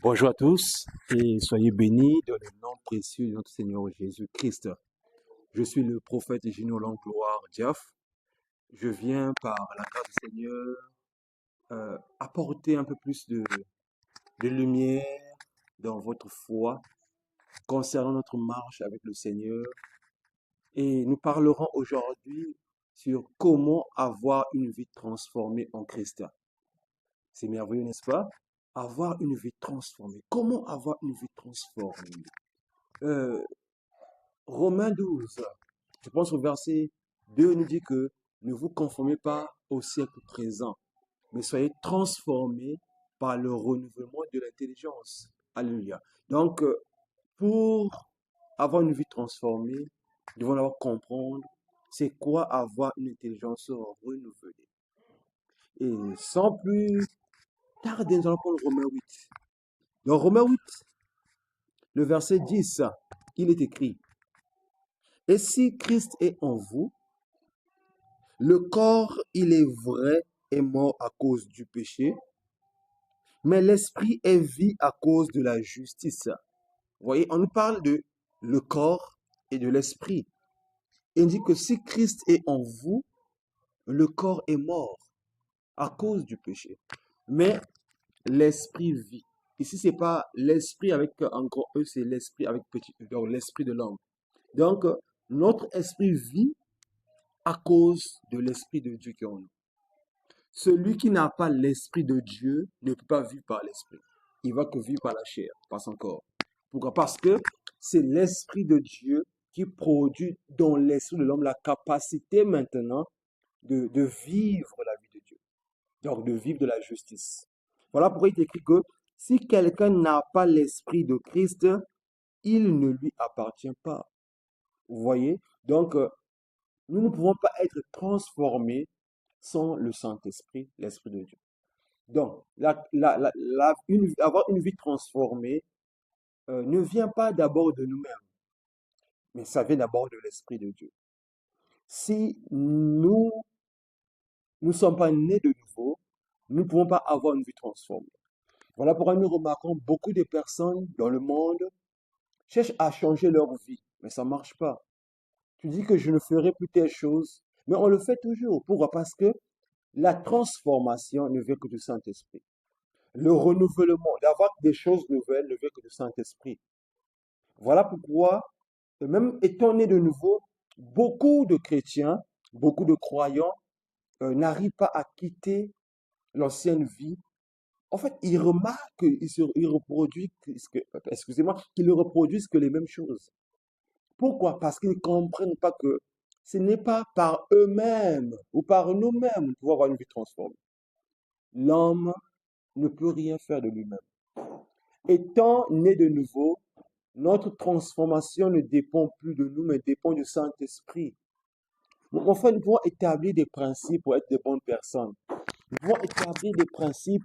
Bonjour à tous et soyez bénis dans le nom précieux de notre Seigneur Jésus-Christ. Je suis le prophète Gino Langloire Diaf. Je viens par la grâce du Seigneur apporter un peu plus de lumière dans votre foi concernant notre marche avec le Seigneur. Et nous parlerons aujourd'hui sur comment avoir une vie transformée en Christ. C'est merveilleux, n'est-ce pas? Avoir une vie transformée. Comment avoir une vie transformée? Euh, Romains 12, je pense au verset 2 nous dit que ne vous conformez pas au siècle présent, mais soyez transformés par le renouvellement de l'intelligence. Alléluia. Donc, pour avoir une vie transformée, nous devons d'abord comprendre c'est quoi avoir une intelligence renouvelée. Et sans plus tarder, nous allons prendre Romains 8. Dans Romains 8, le verset 10, il est écrit, et si Christ est en vous, le corps, il est vrai, est mort à cause du péché, mais l'esprit est vie à cause de la justice. Vous voyez, on nous parle de le corps et de l'esprit. Il dit que si Christ est en vous, le corps est mort à cause du péché, mais l'esprit vit. Ici, c'est pas l'esprit avec un grand E, c'est l'esprit avec petit E, donc l'esprit de l'homme. Donc, notre esprit vit à cause de l'esprit de Dieu qui est en nous. Celui qui n'a pas l'esprit de Dieu ne peut pas vivre par l'esprit. Il va que vivre par la chair, par son corps. Pourquoi? Parce que c'est l'esprit de Dieu qui produit dans l'esprit de l'homme la capacité maintenant de vivre la vie de Dieu. Donc de vivre de la justice. Voilà pourquoi il est écrit que si quelqu'un n'a pas l'esprit de Christ, il ne lui appartient pas. Vous voyez? Donc, nous ne pouvons pas être transformés sans le Saint-Esprit, l'Esprit de Dieu. Donc, avoir une vie transformée ne vient pas d'abord de nous-mêmes, mais ça vient d'abord de l'Esprit de Dieu. Si nous ne sommes pas nés de nouveau, nous ne pouvons pas avoir une vie transformée. Voilà pourquoi nous remarquons beaucoup de personnes dans le monde cherchent à changer leur vie, mais ça ne marche pas. Tu dis que je ne ferai plus telle chose, mais on le fait toujours. Pourquoi? Parce que la transformation ne vient que du Saint-Esprit. Le renouvellement, d'avoir des choses nouvelles ne vient que du Saint-Esprit. Voilà pourquoi, même étant nés de nouveau, beaucoup de chrétiens, beaucoup de croyants n'arrivent pas à quitter l'ancienne vie. En fait, ils remarquent, ils reproduisent, excusez-moi, qu'ils ne reproduisent que les mêmes choses. Pourquoi? Parce qu'ils ne comprennent pas que ce n'est pas par eux-mêmes ou par nous-mêmes que nous pouvons avoir une vie transformée. L'homme ne peut rien faire de lui-même. Étant né de nouveau, notre transformation ne dépend plus de nous, mais dépend du Saint-Esprit. Enfin, nous pouvons établir des principes pour être de bonnes personnes. Nous pouvons établir des principes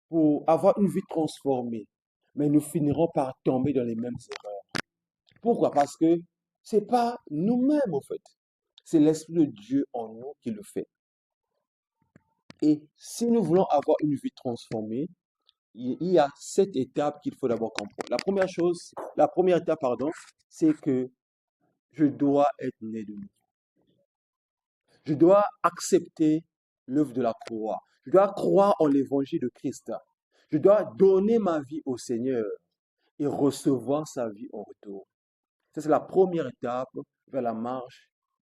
pour avoir une vie transformée. Mais nous finirons par tomber dans les mêmes erreurs. Pourquoi? Parce que c'est pas nous-mêmes, en fait. C'est l'Esprit de Dieu en nous qui le fait. Et si nous voulons avoir une vie transformée, il y a 7 étapes qu'il faut d'abord comprendre. La première étape, pardon, c'est que je dois être né de nouveau. Je dois accepter l'œuvre de la croix. Je dois croire en l'évangile de Christ. Je dois donner ma vie au Seigneur et recevoir sa vie en retour. Ça, c'est la première étape vers la marche,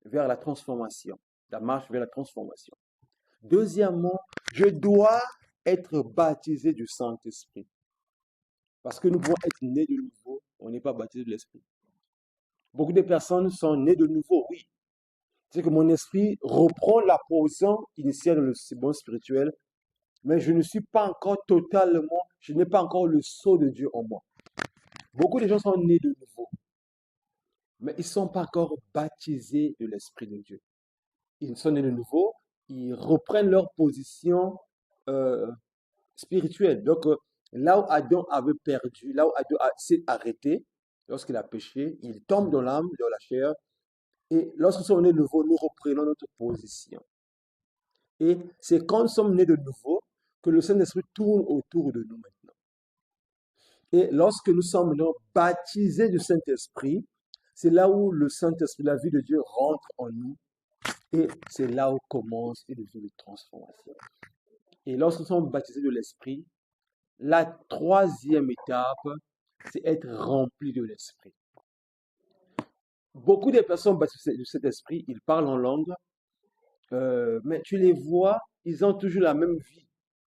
vers la transformation. La marche vers la transformation. Deuxièmement, je dois être baptisé du Saint-Esprit. Parce que nous pouvons être nés de nouveau, on n'est pas baptisé de l'Esprit. Beaucoup de personnes sont nées de nouveau, oui. C'est que mon esprit reprend la position initiale dans le bon spirituel, mais je ne suis pas encore totalement, je n'ai pas encore le sceau de Dieu en moi. Beaucoup de gens sont nés de nouveau, mais ils ne sont pas encore baptisés de l'Esprit de Dieu. Ils sont nés de nouveau, ils reprennent leur position euh, spirituelle. Donc, là où Adam avait perdu, là où Adam s'est arrêté, lorsqu'il a péché, il tombe dans l'âme, dans la chair, et lorsque nous sommes nés de nouveau, nous reprenons notre position. Et c'est quand nous sommes nés de nouveau que le Saint-Esprit tourne autour de nous maintenant. Et lorsque nous sommes maintenant baptisés du Saint-Esprit, c'est là où le Saint-Esprit, la vie de Dieu rentre en nous. Et c'est là où commence une vie de transformation. Et lorsque nous sommes baptisés de l'Esprit, la troisième étape, c'est être rempli de l'Esprit. Beaucoup de personnes baptisées de cet esprit, ils parlent en langue, mais tu les vois, ils ont toujours la même vie.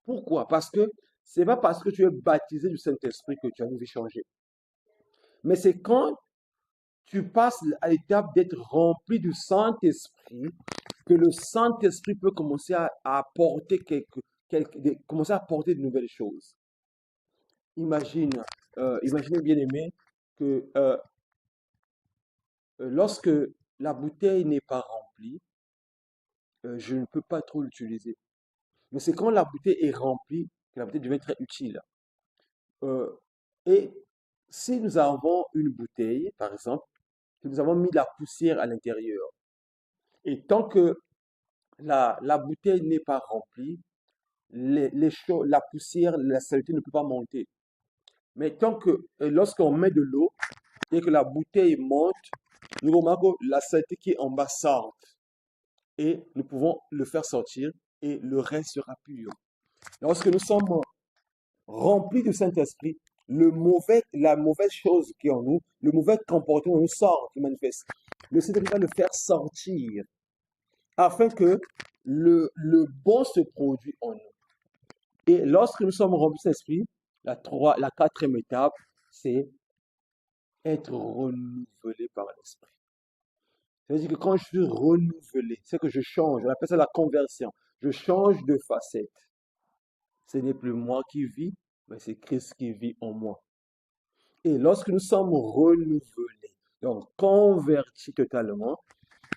Pourquoi? Parce que c'est pas parce que tu es baptisé du Saint-Esprit que tu as une vie changée. Mais c'est quand tu passes à l'étape d'être rempli du Saint-Esprit que le Saint-Esprit peut commencer à apporter commencer à apporter de nouvelles choses. Imagine, imaginez bien aimé que lorsque la bouteille n'est pas remplie, je ne peux pas trop l'utiliser. Mais c'est quand la bouteille est remplie que la bouteille devient très utile. Euh, et si nous avons une bouteille, par exemple, que nous avons mis de la poussière à l'intérieur, et tant que la bouteille n'est pas remplie, la poussière, la saleté ne peut pas monter. Mais tant que, lorsqu'on met de l'eau et que la bouteille monte, nous remarquons la saleté qui est en bas sort. Et nous pouvons le faire sortir et le reste sera pur. Lorsque nous sommes remplis du Saint-Esprit, la mauvaise chose qui est en nous, le mauvais comportement nous sort, qui manifeste. Le Saint-Esprit va le faire sortir afin que le bon se produise en nous. Et lorsque nous sommes remplis du Saint-Esprit, la quatrième étape, c'est être renouvelé par l'Esprit. Ça veut dire que quand je suis renouvelé, c'est que je change. On appelle ça la conversion. Je change de facette. Ce n'est plus moi qui vis, mais c'est Christ qui vit en moi. Et lorsque nous sommes renouvelés, donc convertis totalement,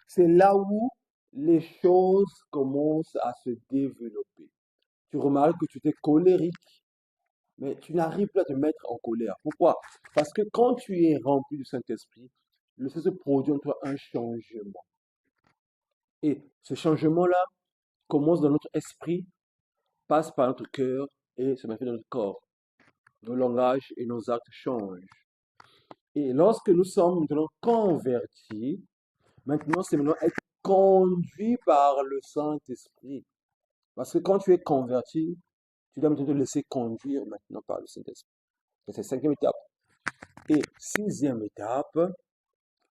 c'est là où les choses commencent à se développer. Tu remarques que tu étais colérique, mais tu n'arrives plus à te mettre en colère. Pourquoi? Parce que quand tu es rempli du Saint-Esprit, le Saint-Esprit produit en toi un changement. Et ce changement-là commence dans notre esprit, passe par notre cœur et se manifeste dans notre corps. Nos langages et nos actes changent. Et lorsque nous sommes maintenant convertis, maintenant c'est maintenant être conduit par le Saint-Esprit. Parce que quand tu es converti, tu dois maintenant te laisser conduire maintenant par le Saint-Esprit. C'est la cinquième étape. Et sixième étape,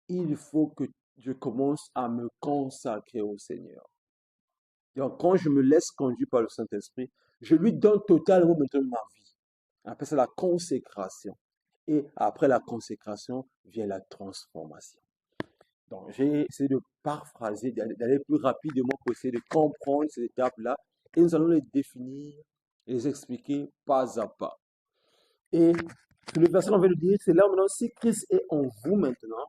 il faut que je commence à me consacrer au Seigneur. Donc, quand je me laisse conduire par le Saint-Esprit, je lui donne totalement maintenant ma vie. On appelle ça la consécration. Et après la consécration vient la transformation. Donc, j'ai essayé de paraphraser, d'aller plus rapidement pour essayer de comprendre ces étapes-là. Et nous allons les définir et les expliquer pas à pas. Et sur le verset qu'on vient de dire, c'est là maintenant, si Christ est en vous maintenant,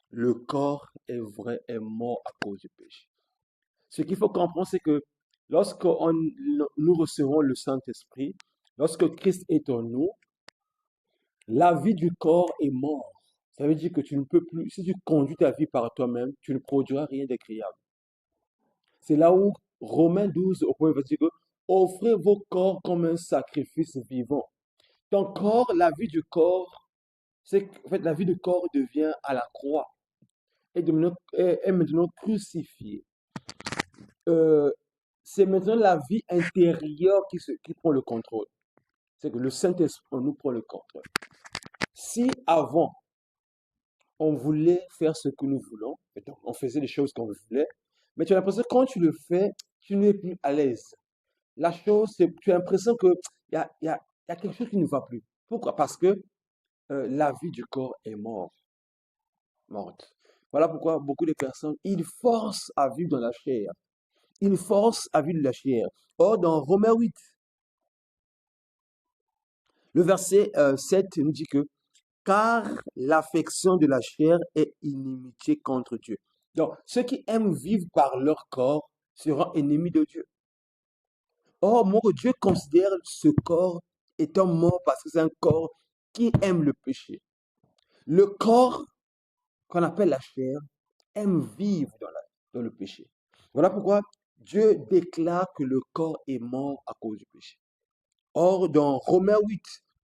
le corps est vrai, est mort à cause du péché. Ce qu'il faut comprendre, c'est que lorsque nous recevons le Saint-Esprit, lorsque Christ est en nous, la vie du corps est morte. Ça veut dire que tu ne peux plus, si tu conduis ta vie par toi-même, tu ne produiras rien d'agréable. C'est là où Romains 12, au point, va dire que offrez vos corps comme un sacrifice vivant. Ton corps, la vie du corps, c'est en fait la vie du corps devient à la croix est maintenant crucifiée. C'est maintenant la vie intérieure qui prend le contrôle. C'est que le Saint-Esprit nous prend le contrôle. Si avant, on voulait faire ce que nous voulons, donc on faisait les choses qu'on voulait, mais tu as l'impression que quand tu le fais, tu n'es plus à l'aise. La chose, c'est tu as l'impression qu'il y a quelque chose qui ne va plus. Pourquoi? Parce que la vie du corps est morte. Voilà pourquoi beaucoup de personnes, ils forcent à vivre dans la chair. Ils forcent à vivre de la chair. Or, dans Romains 8, le verset 7 nous dit que car l'affection de la chair est inimitié contre Dieu. Donc, ceux qui aiment vivre par leur corps seront ennemis de Dieu. Or, moi, Dieu considère ce corps étant mort parce que c'est un corps qui aime le péché. Le corps qu'on appelle la chair aime vivre dans le péché. Voilà pourquoi Dieu déclare que le corps est mort à cause du péché. Or, dans Romains 8,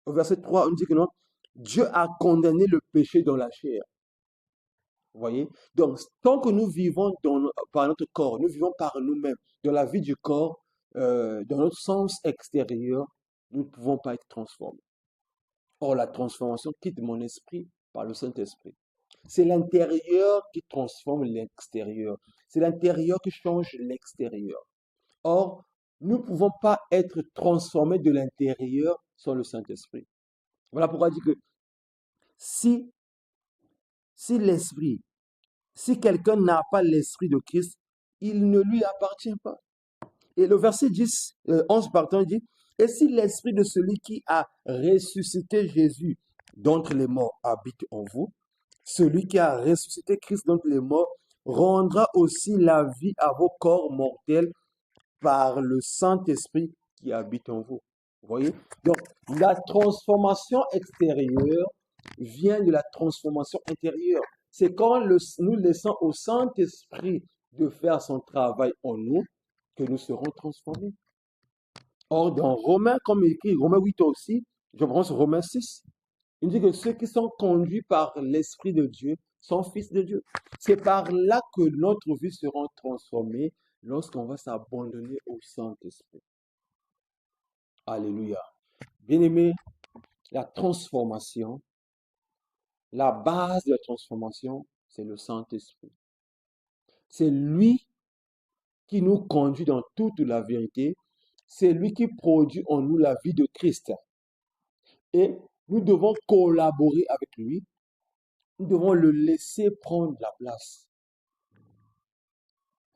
au verset 3, on dit que non, Dieu a condamné le péché dans la chair. Vous voyez? Donc, tant que nous vivons par notre corps, nous vivons par nous-mêmes, dans la vie du corps, dans notre sens extérieur, nous ne pouvons pas être transformés. Or, la transformation quitte mon esprit par le Saint-Esprit. C'est l'intérieur qui transforme l'extérieur. C'est l'intérieur qui change l'extérieur. Or, nous ne pouvons pas être transformés de l'intérieur sans le Saint-Esprit. Voilà pourquoi il dit que si, si l'esprit, si quelqu'un n'a pas l'esprit de Christ, il ne lui appartient pas. Et le verset 10, 11 partant, il dit, et si l'esprit de celui qui a ressuscité Jésus d'entre les morts habite en vous, celui qui a ressuscité Christ d'entre les morts rendra aussi la vie à vos corps mortels par le Saint-Esprit qui habite en vous. Vous voyez? Donc, la transformation extérieure vient de la transformation intérieure. C'est quand nous laissons au Saint-Esprit de faire son travail en nous que nous serons transformés. Or, dans Romains, comme il écrit, Romains 8 aussi, je pense Romains 6, il dit que ceux qui sont conduits par l'Esprit de Dieu sont fils de Dieu. C'est par là que notre vie sera transformée lorsqu'on va s'abandonner au Saint-Esprit. Alléluia. Bien-aimé, la transformation, la base de la transformation, c'est le Saint-Esprit. C'est lui qui nous conduit dans toute la vérité. C'est lui qui produit en nous la vie de Christ. Et nous devons collaborer avec lui. Nous devons le laisser prendre la place.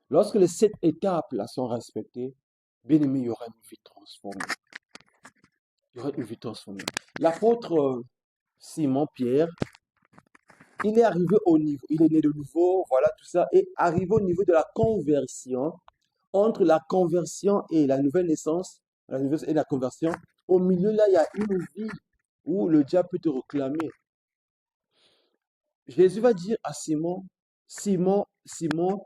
Lorsque les 7 étapes-là sont respectées, bien aimé, il y aura une vie transformée. Il y aura une vie transformée. L'apôtre Simon-Pierre, il est arrivé au niveau, il est né de nouveau, voilà tout ça, et arrivé au niveau de la conversion, entre la conversion et la nouvelle naissance, et la conversion, au milieu là, il y a une vie où le diable peut te réclamer. Jésus va dire à Simon, Simon, Simon,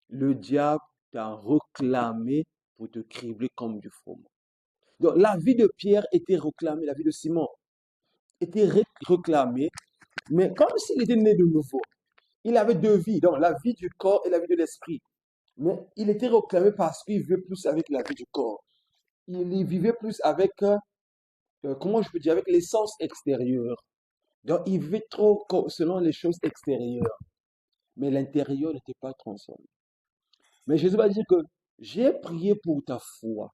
le diable t'a réclamé pour te cribler comme du froment. Donc la vie de Pierre était réclamée, la vie de Simon était réclamée, mais comme s'il était né de nouveau. Il avait deux vies, donc la vie du corps et la vie de l'esprit. Mais il était réclamé parce qu'il vivait plus avec la vie du corps. Il y vivait plus avec, comment je peux dire, avec l'essence extérieure. Donc il vivait trop selon les choses extérieures. Mais l'intérieur n'était pas transformé. Mais Jésus va dire que j'ai prié pour ta foi.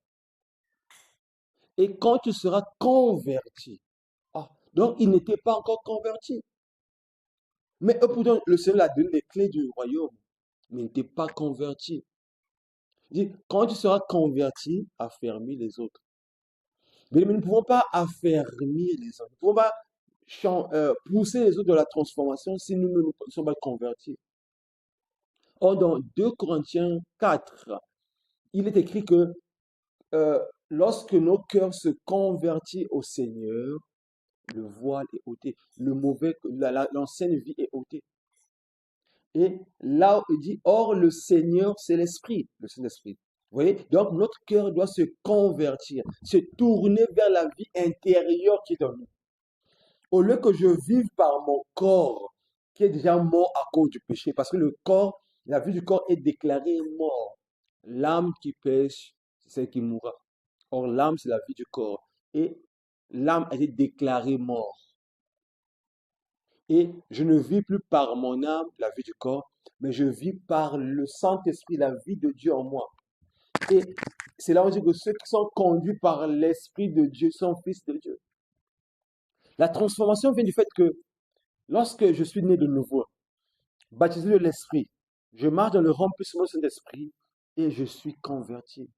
Et quand tu seras converti. Ah, donc il n'était pas encore converti. Mais pourtant, le Seigneur a donné les clés du royaume. Mais il n'était pas converti. Il dit, quand tu seras converti, affermis les autres. Mais nous ne pouvons pas affermir les autres. Nous ne pouvons pas pousser les autres de la transformation si nous ne sommes pas convertis. Or, dans 2 Corinthiens 4, il est écrit que lorsque nos cœurs se convertissent au Seigneur, le voile est ôté, l'ancienne vie est ôtée. Et là, il dit, or le Seigneur, c'est l'Esprit, le Saint-Esprit. Vous voyez? Donc, notre cœur doit se convertir, se tourner vers la vie intérieure qui est en nous. Au lieu que je vive par mon corps, qui est déjà mort à cause du péché, parce que le corps, la vie du corps est déclarée mort. L'âme qui pêche, c'est celle qui mourra. Or, l'âme, c'est la vie du corps. Et l'âme a été déclarée mort. Et je ne vis plus par mon âme, la vie du corps, mais je vis par le Saint-Esprit, la vie de Dieu en moi. Et c'est là où on dit que ceux qui sont conduits par l'Esprit de Dieu sont fils de Dieu. La transformation vient du fait que lorsque je suis né de nouveau, baptisé de l'Esprit, je marche dans le remplissement de Saint-Esprit et je suis converti.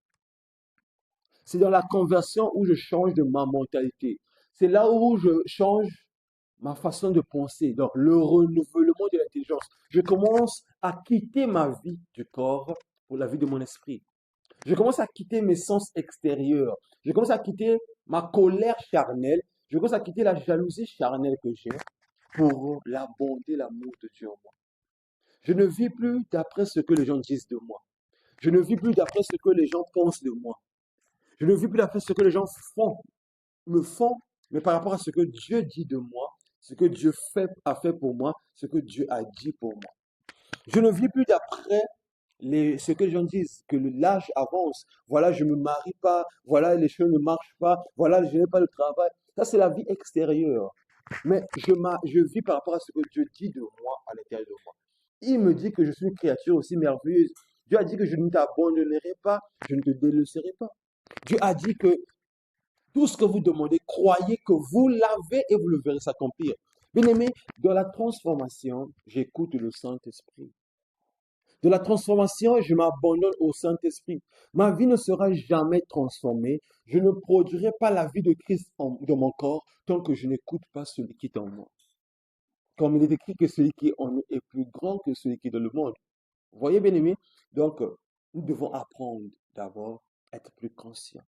C'est dans la conversion où je change de ma mentalité. C'est là où je change ma façon de penser, donc le renouvellement de l'intelligence. Je commence à quitter ma vie du corps pour la vie de mon esprit. Je commence à quitter mes sens extérieurs. Je commence à quitter ma colère charnelle. Je commence à quitter la jalousie charnelle que j'ai pour la bonté, l'amour de Dieu en moi. Je ne vis plus d'après ce que les gens disent de moi. Je ne vis plus d'après ce que les gens pensent de moi. Je ne vis plus d'après ce que les gens me font, mais par rapport à ce que Dieu dit de moi, ce que Dieu a fait pour moi, ce que Dieu a dit pour moi. Je ne vis plus d'après ce que les gens disent, que l'âge avance. Voilà, je ne me marie pas. Voilà, les choses ne marchent pas. Voilà, je n'ai pas de travail. Ça, c'est la vie extérieure. Mais je vis par rapport à ce que Dieu dit de moi à l'intérieur de moi. Il me dit que je suis une créature aussi merveilleuse. Dieu a dit que je ne t'abandonnerai pas, je ne te délaisserai pas. Dieu a dit que tout ce que vous demandez, croyez que vous l'avez et vous le verrez s'accomplir. Bien aimé, dans la transformation, j'écoute le Saint-Esprit. De la transformation, je m'abandonne au Saint-Esprit. Ma vie ne sera jamais transformée. Je ne produirai pas la vie de Christ dans mon corps tant que je n'écoute pas celui qui est en moi. Comme il est écrit que celui qui est en nous est plus grand que celui qui est dans le monde. Vous voyez, bien aimé? Donc, nous devons apprendre d'abord à être plus conscients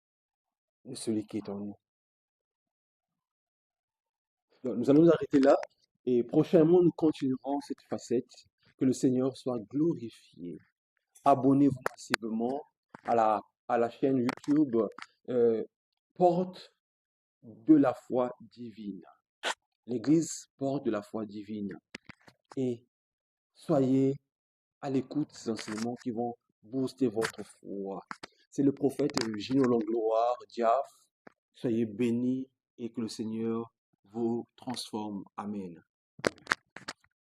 de celui qui est en nous. Donc, nous allons nous arrêter là et prochainement, nous continuerons cette facette. Que le Seigneur soit glorifié. Abonnez-vous massivement à la chaîne YouTube Porte de la foi divine. L'Église Porte de la foi divine. Et soyez à l'écoute des enseignements qui vont booster votre foi. C'est le prophète Gino Langloire, Diaf. Soyez bénis et que le Seigneur vous transforme. Amen.